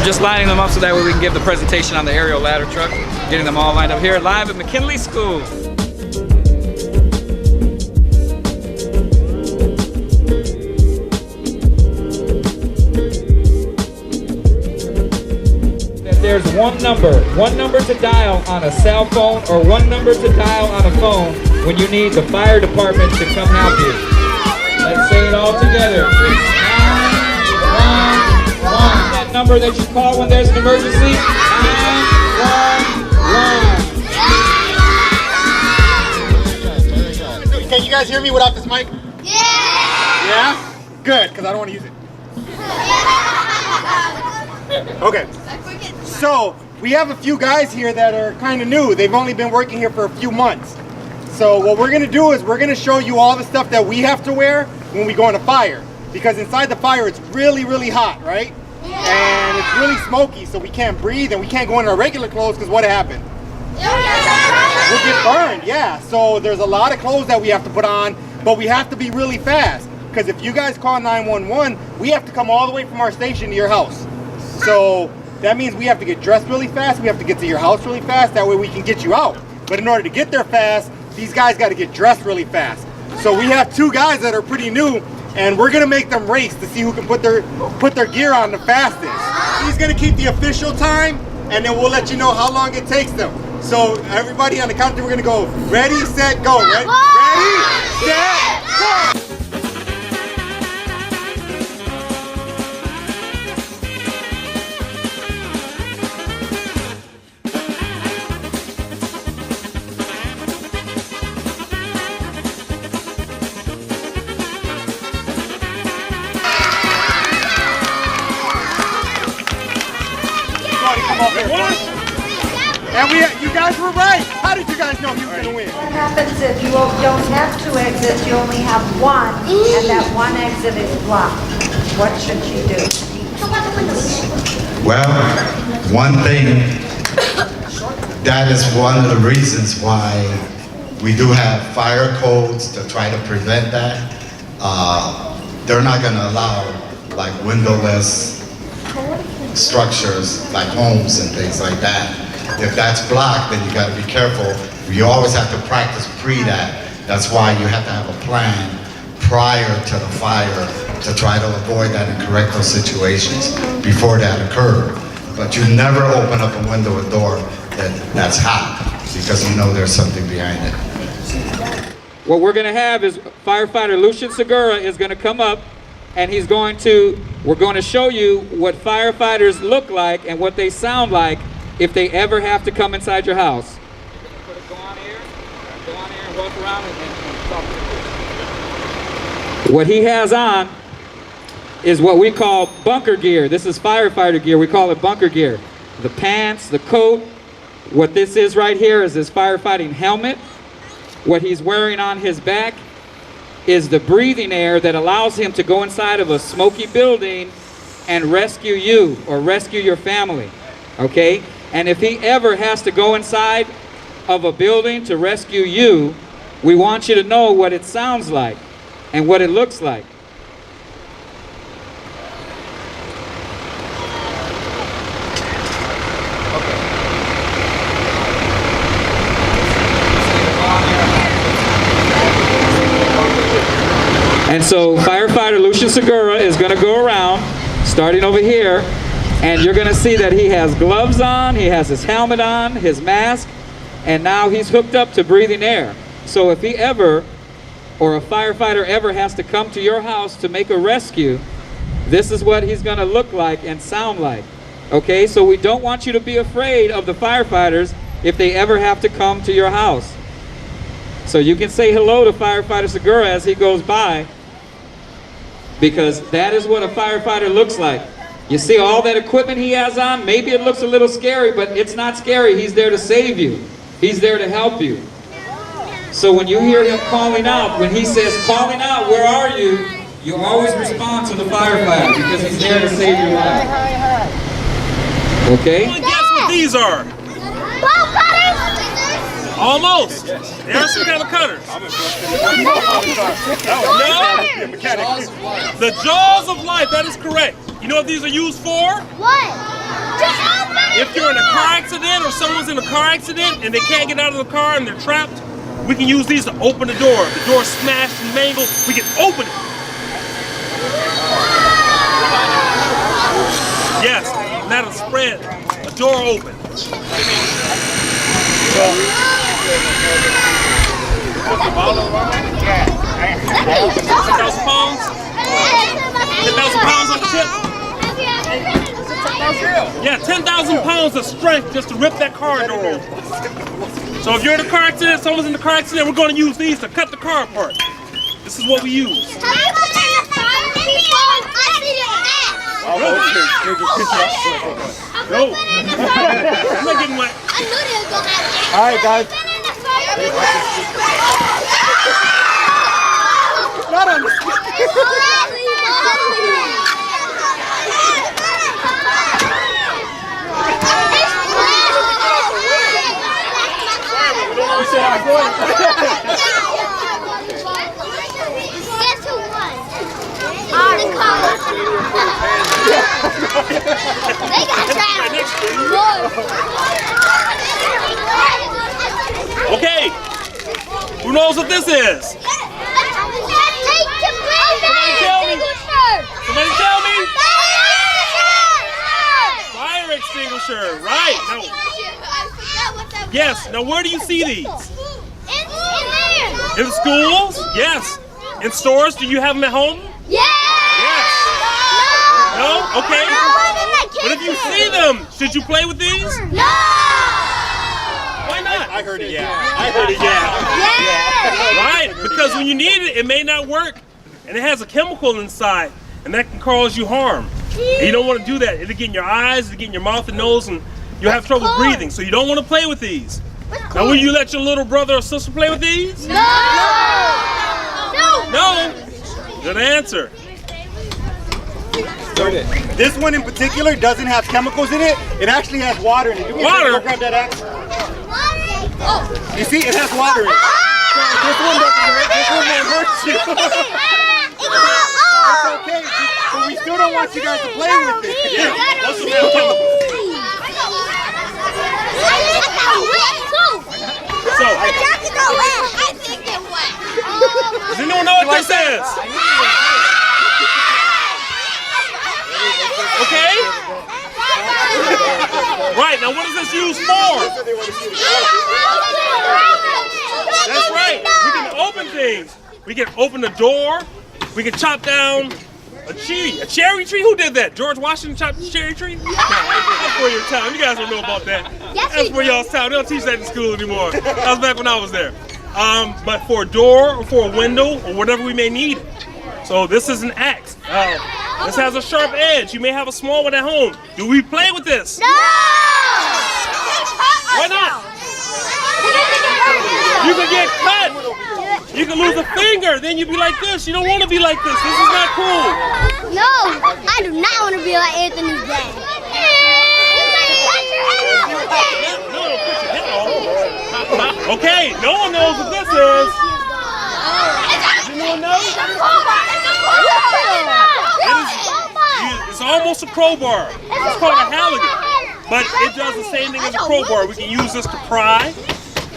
just lining them up so that way we can give the presentation on the aerial ladder truck. Getting them all lined up here live at McKinley School. There's one number to dial on a cell phone or one number to dial on a phone when you need the fire department to come help you. Let's say it all together. It's 911. That number that you call when there's an emergency. 911. Can you guys hear me without this mic? Yeah! Yeah? Good, because I don't want to use it. Okay. So, we have a few guys here that are kind of new. They've only been working here for a few months. So what we're going to do is we're going to show you all the stuff that we have to wear when we go on a fire. Because inside the fire it's really, really hot, right? Yeah. And it's really smoky, so we can't breathe and we can't go in our regular clothes because what happened? We'll get burned, yeah. So there's a lot of clothes that we have to put on, but we have to be really fast. Because if you guys call 911, we have to come all the way from our station to your house. So that means we have to get dressed really fast, we have to get to your house really fast, that way we can get you out. But in order to get there fast, these guys got to get dressed really fast. So we have two guys that are pretty new, and we're gonna make them race to see who can put their gear on the fastest. He's gonna keep the official time, and then we'll let you know how long it takes them. So everybody on the count, we're gonna go ready, set, go. Ready, set, go! And you guys were right. How did you guys know he was going to win? What happens if you don't have two exits, you only have one, and that one exit is blocked? What should you do? Well, one thing, that is one of the reasons why we do have fire codes to try to prevent that. They're not going to allow like windowless structures like homes and things like that. If that's blocked, then you got to be careful. You always have to practice that. That's why you have to have a plan prior to the fire to try to avoid that and correct those situations before that occurred. But you never open up a window or door that's hot because you know there's something behind it. What we're going to have is Firefighter Lucian Segura is going to come up, and we're going to show you what firefighters look like and what they sound like if they ever have to come inside your house. Go on here and walk around and talk to you. What he has on is what we call bunker gear. This is firefighter gear. We call it bunker gear. The pants, the coat. What this is right here is his firefighting helmet. What he's wearing on his back is the breathing air that allows him to go inside of a smoky building and rescue you or rescue your family, okay? And if he ever has to go inside of a building to rescue you, we want you to know what it sounds like and what it looks like. And so Firefighter Lucian Segura is going to go around, starting over here, and you're going to see that he has gloves on, he has his helmet on, his mask, and now he's hooked up to breathing air. So if he ever, or a firefighter ever has to come to your house to make a rescue, this is what he's going to look like and sound like. Okay, so we don't want you to be afraid of the firefighters if they ever have to come to your house. So you can say hello to Firefighter Segura as he goes by, because that is what a firefighter looks like. You see all that equipment he has on? Maybe it looks a little scary, but it's not scary. He's there to save you. He's there to help you. So when you hear him calling out, when he says, calling out, where are you? You always respond to the firefighter because he's there to save your life. Okay? Guess what these are? Ball cutters! Almost. They also have a cutter. No? The jaws of life, that is correct. You know what these are used for? What? If you're in a car accident or someone's in a car accident and they can't get out of the car and they're trapped, we can use these to open the door. If the door's smashed and mangled, we can open it. Yes, not a spread, a door open. So, 10,000 pounds? 10,000 pounds on the tip? Yeah, 10,000 pounds of strength just to rip that car door open. So if you're in a car accident, someone's in a car accident, we're going to use these to cut the car apart. This is what we use. No. I'm not getting wet. All right, guys. Not on the Guess who won? The car. They got trapped. Okay. Who knows what this is? Somebody tell me. Fire extinguisher. Right. No. Yes. Now where do you see these? In schools? Yes. In stores? Do you have them at home? Yes. No? Okay. But if you see them, should you play with these? No. Why not? I heard it, yeah. I heard it, yeah. Right, because when you need it, it may not work. And it has a chemical inside, and that can cause you harm. And you don't want to do that. It'll get in your eyes, it'll get in your mouth and nose, and you'll have trouble breathing. So you don't want to play with these. Now, will you let your little brother or sister play with these? No. No. Good answer. This one in particular doesn't have chemicals in it. It actually has water in it. Do me a favor, Water? go grab that axe. You see, it has water in it. So this one doesn't hurt. This one won't hurt you. It's okay, but we still don't want you guys to play with it. So, does anyone know what this is? Okay? Right, now what is this used for? That's right, we can open things. We can open the door, we can chop down a tree. A cherry tree? Who did that? George Washington chopped the cherry tree? No, that's for your time. You guys don't know about that. That's for y'all's time. They don't teach that in school anymore. That was back when I was there. But for a door or for a window or whatever we may need. So this is an axe. This has a sharp edge. You may have a small one at home. Do we play with this? No! Why not? You can get cut. You can lose a finger. Then you'd be like this. You don't want to be like this. This is not cool. No, I do not want to be like Anthony's dad. Okay, no one knows what this is. Does anyone know? It's almost a crowbar. It's called a halligan. But it does the same thing as a crowbar. We can use this to pry.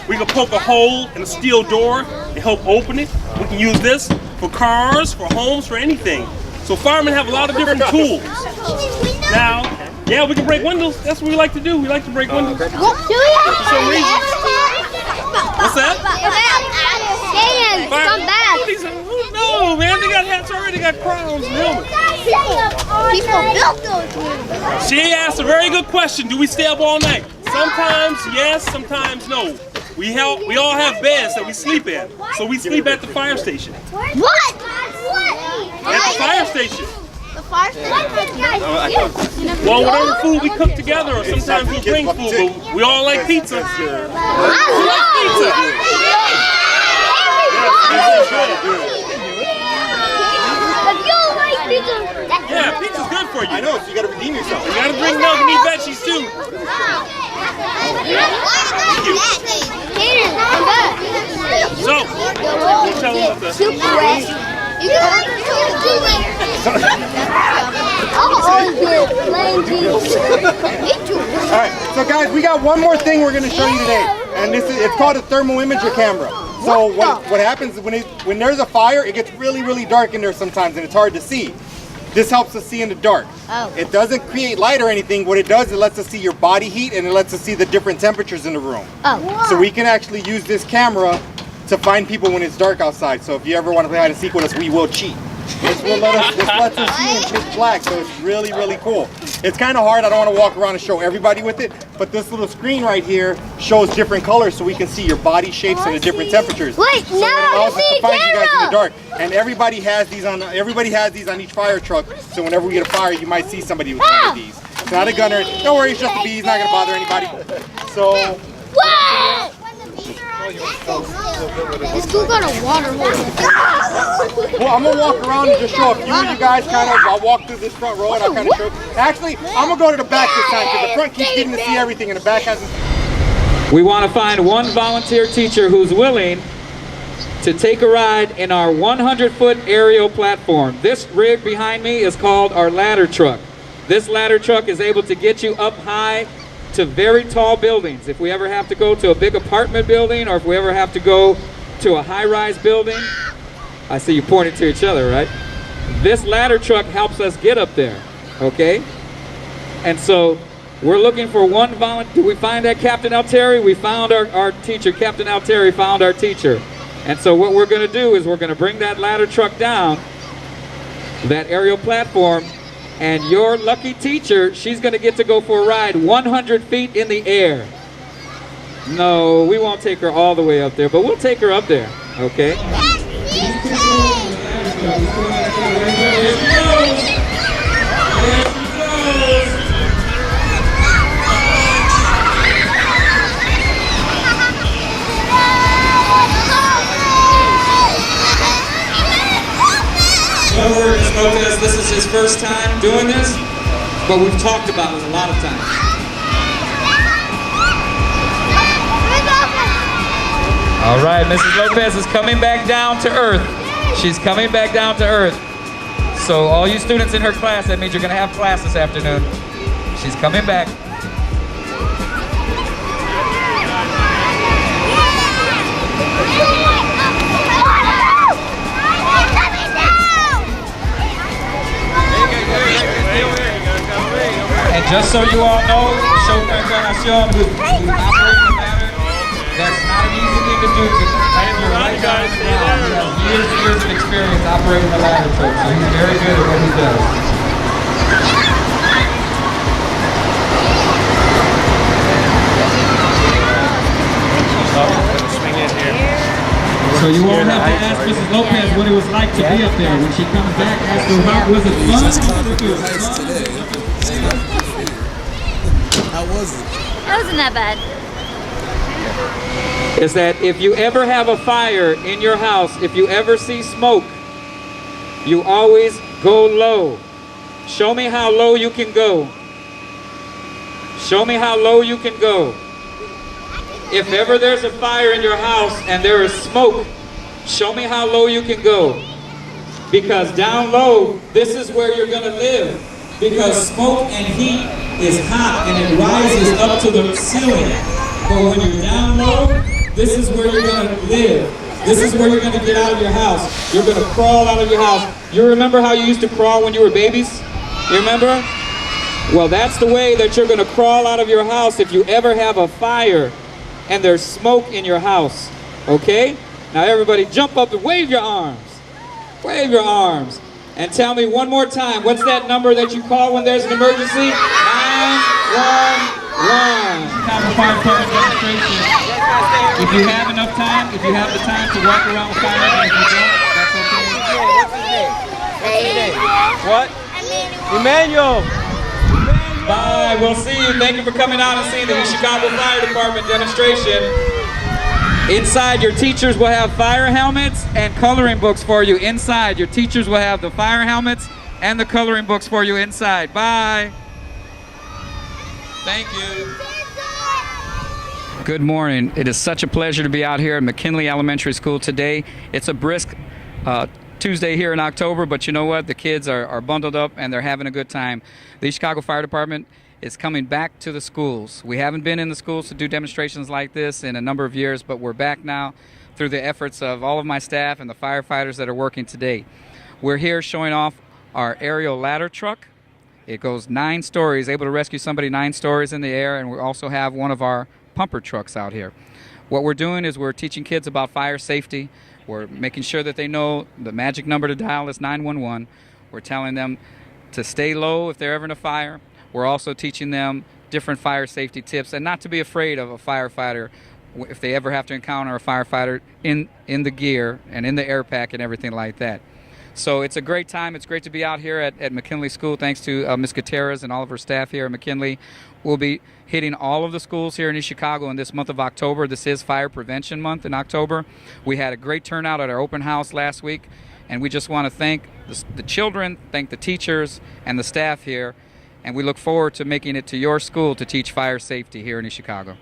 We can poke a hole in a steel door and help open it. We can use this for cars, for homes, for anything. So firemen have a lot of different tools. Now, yeah, we can break windows. That's what we like to do. We like to break windows. For some reason. What's that? Come back. No, man, they got hats already. They got crowns and helmets. People built those windows. She asked a very good question. Do we stay up all night? Sometimes yes, sometimes no. We all have beds that we sleep in. So we sleep at the fire station. What? At the fire station. The fire station? Well, whatever food we cook together, or sometimes we bring food, but we all like pizza. We like pizza. Yeah, pizza's good for you. I know, so you gotta redeem yourself. You gotta drink milk and eat veggies too. So, tell them about this. Super wet. You can I'll always be playing Jesus. All right, so guys, we got one more thing we're gonna show you today, and it's called a thermal imager camera. So what happens when there's a fire, it gets really dark in there sometimes, and it's hard to see. This helps us see in the dark. Oh. It doesn't create light or anything. What it does, it lets us see your body heat, and it lets us see the different temperatures in the room. Oh. So we can actually use this camera to find people when it's dark outside. So if you ever want to play hide and seek with us, we will cheat. This lets us see in pitch black, so it's really cool. It's kind of hard. I don't want to walk around and show everybody with it, but this little screen right here shows different colors, so we can see your body shapes and the different temperatures. Wait, so it allows us to find you guys in the dark. And everybody has these on each fire truck. So whenever we get a fire, you might see somebody with one of these. It's not a gunner. Don't worry, it's just a bee. He's not gonna bother anybody. So. What? This dude got a water hose. Well, I'm gonna walk around and just show a few of you guys I'll walk through this front row and I'll kind of show. Actually, I'm gonna go to the back this time because the front keeps getting to see everything and the back hasn't. We want to find one volunteer teacher who's willing to take a ride in our 100-foot aerial platform. This rig behind me is called our ladder truck. This ladder truck is able to get you up high to very tall buildings. If we ever have to go to a big apartment building, or if we ever have to go to a high-rise building, I see you pointing to each other, right? This ladder truck helps us get up there, okay? And so we're looking for one volunteer. Did we find that Captain Altieri? We found our teacher. Captain Altieri found our teacher. And so what we're going to do is we're going to bring that ladder truck down, that aerial platform, and your lucky teacher, she's going to get to go for a ride 100 feet in the air. No, we won't take her all the way up there, but we'll take her up there, okay? This is his first time doing this, but we've talked about it a lot of times. All right, Mrs. Lopez is coming back down to earth. She's coming back down to earth. So all you students in her class, that means you're going to have class this afternoon. She's coming back. And just so you all know, Chauffeur Encarnacion, who's operating the ladder, that's not an easy thing to do. You're right down on the ground. He has years of experience operating the ladder truck, so he's very good at what he does. So you won't have to ask Mrs. Lopez what it was like to be up there. When she comes back, ask her, how was it fun? How was it? That wasn't that bad. Is that if you ever have a fire in your house, if you ever see smoke, you always go low. Show me how low you can go. Show me how low you can go. If ever there's a fire in your house and there is smoke, show me how low you can go. Because down low, this is where you're going to live. Because smoke and heat is hot and it rises up to the ceiling. But when you're down low, this is where you're going to live. This is where you're going to get out of your house. You're going to crawl out of your house. You remember how you used to crawl when you were babies? You remember? Well, that's the way that you're going to crawl out of your house if you ever have a fire and there's smoke in your house. Okay? Now everybody jump up and wave your arms. Wave your arms. And tell me one more time, what's that number that you call when there's an emergency? 911. Chicago Fire Dept demonstration. If you have enough time, if you have the time to walk around with fire, and if you don't, that's okay. What's his name? What? Emmanuel. Bye, we'll see you. Thank you for coming out and seeing the Chicago Fire Department demonstration. Inside, your teachers will have fire helmets and coloring books for you inside. Your teachers will have the fire helmets and the coloring books for you inside. Bye. Thank you. Good morning. It is such a pleasure to be out here at McKinley Elementary School today. It's a brisk Tuesday here in October, but you know what? The kids are bundled up and they're having a good time. The Chicago Fire Department is coming back to the schools. We haven't been in the schools to do demonstrations like this in a number of years, but we're back now through the efforts of all of my staff and the firefighters that are working today. We're here showing off our aerial ladder truck. It goes 9 stories, able to rescue somebody 9 stories in the air, and we also have one of our pumper trucks out here. What we're doing is we're teaching kids about fire safety. We're making sure that they know the magic number to dial is 911. We're telling them to stay low if they're ever in a fire. We're also teaching them different fire safety tips and not to be afraid of a firefighter if they ever have to encounter a firefighter in the gear and in the air pack and everything like that. So it's a great time. It's great to be out here at McKinley School. Thanks to Ms. Gutierrez and all of her staff here at McKinley. We'll be hitting all of the schools here in East Chicago in this month of October. This is Fire Prevention Month in October. We had a great turnout at our open house last week, and we just want to thank the children, thank the teachers and the staff here, and we look forward to making it to your school to teach fire safety here in East Chicago.